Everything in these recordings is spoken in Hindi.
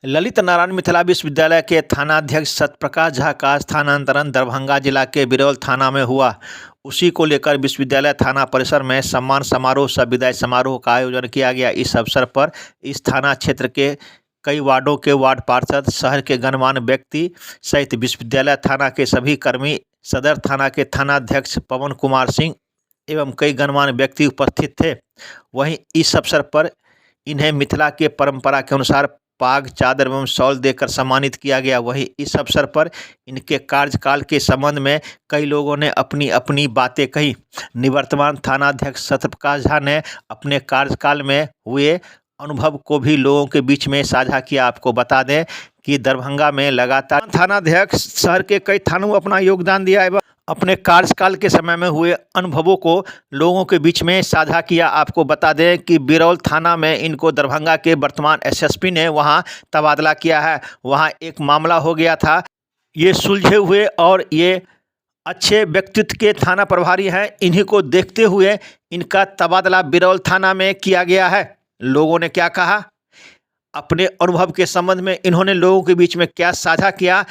ललित नारायण मिथिला विश्वविद्यालय के थानाध्यक्ष सत्यप्रकाश झा का स्थानांतरण दरभंगा जिला के बिरौल थाना में हुआ। उसी को लेकर विश्वविद्यालय थाना परिसर में सम्मान समारोह सह विदाई समारोह का आयोजन किया गया। इस अवसर पर इस थाना क्षेत्र के कई वार्डों के वार्ड पार्षद, शहर के गणमान्य व्यक्ति सहित विश्वविद्यालय थाना के सभी कर्मी, सदर थाना के थानाध्यक्ष पवन कुमार सिंह एवं कई गणमान्य व्यक्ति उपस्थित थे। वहीं इस अवसर पर इन्हें मिथिला के परंपरा के अनुसार पाग, चादर एवं शॉल देकर सम्मानित किया गया। वहीं इस अवसर पर इनके कार्यकाल के संबंध में कई लोगों ने अपनी अपनी बातें कही। निवर्तमान थानाध्यक्ष सत्यप्रकाश झा ने अपने कार्यकाल में हुए अनुभव को भी लोगों के बीच में साझा किया। आपको बता दें कि दरभंगा में लगातार थानाध्यक्ष शहर के कई थानों में अपना योगदान दिया एवं अपने कार्यकाल के समय में हुए अनुभवों को लोगों के बीच में साझा किया। आपको बता दें कि बिरौल थाना में इनको दरभंगा के वर्तमान एसएसपी ने वहां तबादला किया है। वहां एक मामला हो गया था, ये सुलझे हुए और ये अच्छे व्यक्तित्व के थाना प्रभारी हैं। इन्हीं को देखते हुए इनका तबादला बिरौल थाना में किया गया है। लोगों ने क्या कहा, अपने अनुभव के संबंध में इन्होंने लोगों के बीच में क्या साझा किया।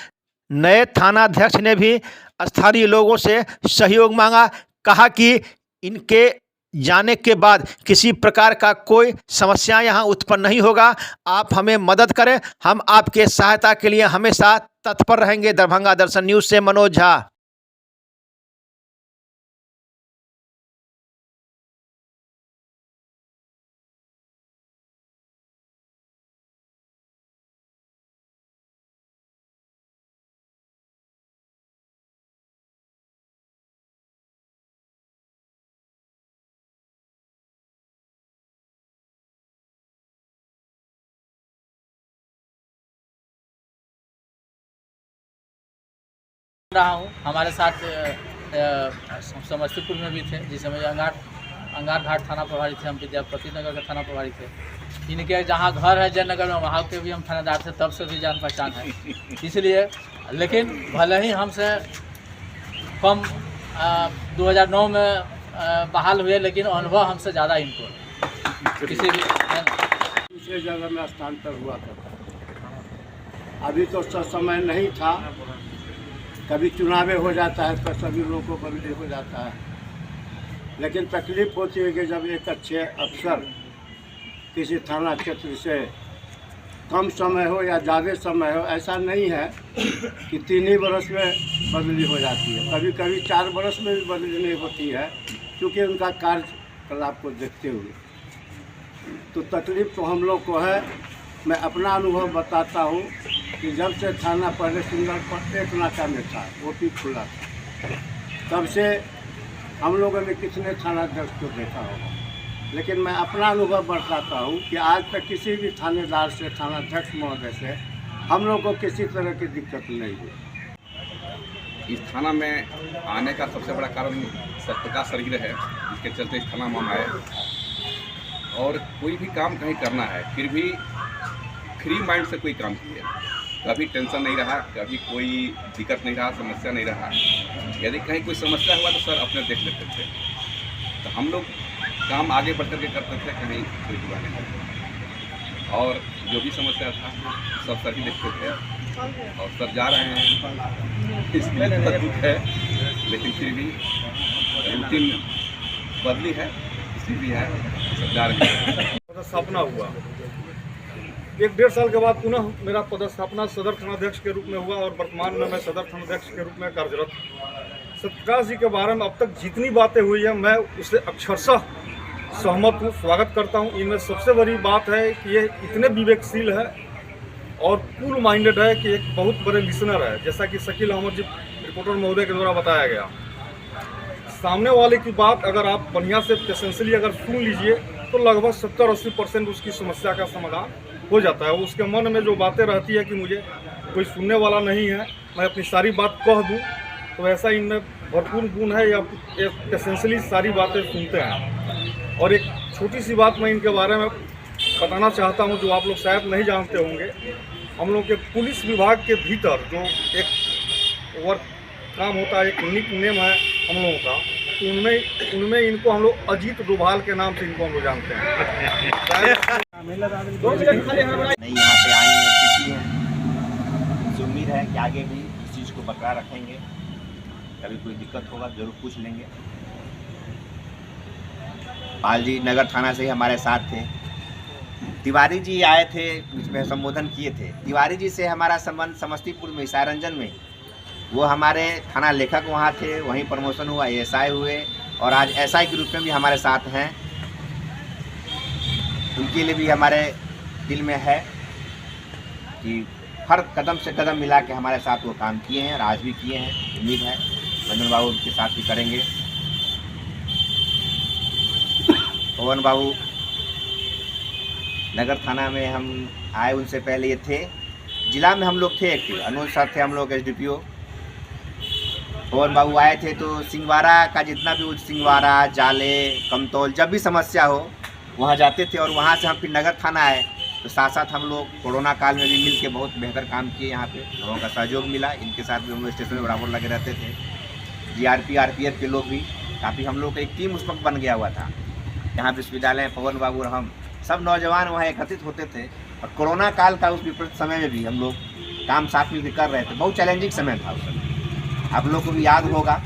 नए थानाध्यक्ष ने भी स्थानीय लोगों से सहयोग मांगा, कहा कि इनके जाने के बाद किसी प्रकार का कोई समस्या यहाँ उत्पन्न नहीं होगा। आप हमें मदद करें, हम आपके सहायता के लिए हमेशा तत्पर रहेंगे। दरभंगा दर्शन न्यूज़ से मनोज झा। रहा हूँ। हमारे साथ समस्तीपुर में भी थे, जिस समय अंगार घाट थाना प्रभारी थे, हम विद्यापति नगर के थाना प्रभारी थे। इनके जहाँ घर है जयनगर में, वहाँ के भी हम थानेदार थे, तब से भी जान पहचान है। इसलिए लेकिन भले ही हमसे कम 2009 में बहाल हुए, लेकिन अनुभव हमसे ज़्यादा इनको किसी भी दूसरे जगह में स्थानांतर हुआ था। अभी तो समय नहीं था, कभी चुनाव हो जाता है तो सभी लोगों को बदली हो जाता है। लेकिन तकलीफ होती है कि जब एक अच्छे अफसर किसी थाना क्षेत्र से कम समय हो या ज़्यादा समय हो, ऐसा नहीं है कि 3 ही बरस में बदली हो जाती है। कभी कभी 4 बरस में भी बदली नहीं होती है, क्योंकि उनका कार्यकलाप को देखते हुए। तो तकलीफ तो हम लोग को है। मैं अपना अनुभव बताता हूँ कि जब से थाना पहले सुंदर पर एक नाका में था, ओपी खुला था, तब से हम लोगों ने कितने थानाध्यक्ष को देखा होगा। लेकिन मैं अपना अनुभव बताता हूँ कि आज तक किसी भी थानेदार से, थानाध्यक्ष महोदय से हम लोग को किसी तरह की दिक्कत नहीं हुई। इस थाना में आने का सबसे बड़ा कारण सत्यप्रकाश शरीर है, जिसके चलते इस थाना में हम आए। और कोई भी काम कहीं करना है, फिर भी फ्री माइंड से कोई काम किए, कभी टेंशन नहीं रहा, कभी कोई दिक्कत नहीं रहा, समस्या नहीं रहा। यदि कहीं कोई समस्या हुआ तो सर अपने देख लेते थे, तो हम लोग काम आगे बढ़ करके करते थे, कहीं कोई हुआ नहीं। और जो भी समस्या था सब सर ही देखते थे, और सर जा रहे हैं, इसमें तो दुख है, लेकिन फिर भी रूटीन बदली है, इसी भी है, सब जा रहे हैं। पदस्थापना हुआ, 1-1.5 साल के बाद पुनः मेरा पदस्थापना सदर थानाध्यक्ष के रूप में हुआ और वर्तमान में मैं सदर थानाध्यक्ष के रूप में कार्यरत। सत्यप्रकाश जी के बारे में अब तक जितनी बातें हुई है, मैं उससे अक्षरशः सहमत हूँ, स्वागत करता हूँ। इनमें सबसे बड़ी बात है कि ये इतने विवेकशील है और कूल माइंडेड है कि एक बहुत बड़े लिसनर है। जैसा कि शकील अहमद जी रिपोर्टर महोदय के द्वारा बताया गया, सामने वाले की बात अगर आप बढ़िया से पेशेंसली अगर सुन लीजिए तो लगभग 70-80% उसकी समस्या का समाधान हो जाता है। उसके मन में जो बातें रहती है कि मुझे कोई सुनने वाला नहीं है, मैं अपनी सारी बात कह दूं, तो ऐसा इनमें भरपूर गुण है, या एसेंशियली सारी बातें सुनते हैं। और एक छोटी सी बात मैं इनके बारे में बताना चाहता हूं, जो आप लोग शायद नहीं जानते होंगे। हम लोग के पुलिस विभाग के भीतर जो एक वर्क काम होता है, एक निक नेम है हम लोगों का, तो उनमें इनको हम लोग अजीत डोभाल के नाम से इनको हम लोग जानते हैं। नहीं यहाँ पे आई है, किसी आगे भी इस चीज़ को बरकरार रखेंगे। कभी कोई दिक्कत होगा जरूर पूछ लेंगे। पाल जी नगर थाना से ही हमारे साथ थे। तिवारी जी आए थे, उसमें संबोधन किए थे। तिवारी जी से हमारा संबंध समस्तीपुर में सारंजन में, वो हमारे थाना लेखक वहाँ थे, वहीं प्रमोशन हुआ, एएसआई हुए और आज एसआई के रूप में भी हमारे साथ हैं। उनके लिए भी हमारे दिल में है कि हर कदम से कदम मिला के हमारे साथ वो काम किए हैं और आज भी किए हैं। उम्मीद है मंजन बाबू उनके साथ भी करेंगे। पवन बाबू नगर थाना में हम आए, उनसे पहले ये थे, जिला में हम लोग थे एक्टिव, अनुज सर थे हम लोग एसडीपीओ। पवन बाबू आए थे तो सिंगवाड़ा का जितना भी सिंगवाड़ा, जाले, कमतौल, जब भी समस्या हो वहाँ जाते थे और वहाँ से हम फिर नगर थाना आए तो साथ साथ हम लोग कोरोना काल में भी मिल के बहुत बेहतर काम किए। यहाँ पे लोगों का सहयोग मिला, इनके साथ भी हम लोग स्टेशन में बराबर लगे रहते थे। जीआरपी आरपीएफ के लोग भी काफ़ी, हम लोग का एक टीम उस वक्त बन गया हुआ था। यहाँ विश्वविद्यालय पवन बाबू और हम सब नौजवान वहाँ एकत्रित होते थे और कोरोना काल का उस विपरीत समय में भी हम लोग काम साथ मिलकर कर रहे थे। बहुत चैलेंजिंग समय था उस समय, आप लोग को भी याद होगा।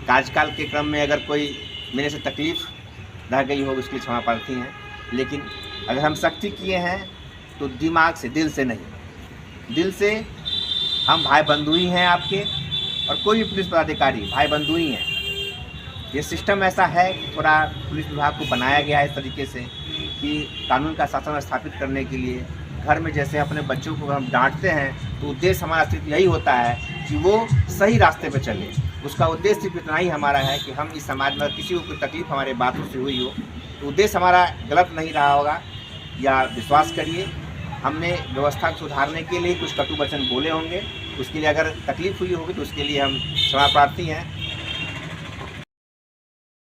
कार्यकाल के क्रम में अगर कोई मेरे से तकलीफ़ रह गई हो उसकी क्षमा प्रार्थी हैं, लेकिन अगर हम सख्ती किए हैं तो दिमाग से, दिल से नहीं। दिल से हम भाई बंधु ही हैं आपके, और कोई भी पुलिस पदाधिकारी भाई बंधु ही हैं। ये सिस्टम ऐसा है कि थोड़ा पुलिस विभाग को बनाया गया है इस तरीके से कि कानून का शासन स्थापित करने के लिए घर में जैसे अपने बच्चों को हम डांटते हैं तो उद्देश्य हमारा सिर्फ यही होता है कि वो सही रास्ते पर चले। उसका उद्देश्य सिर्फ इतना ही हमारा है कि हम इस समाज में किसी को कोई तकलीफ हमारे बातों से हुई हो तो उद्देश्य हमारा गलत नहीं रहा होगा। या विश्वास करिए हमने व्यवस्था को सुधारने के लिए कुछ कटु वचन बोले होंगे, उसके लिए अगर तकलीफ हुई होगी तो उसके लिए हम क्षमा प्रार्थी हैं।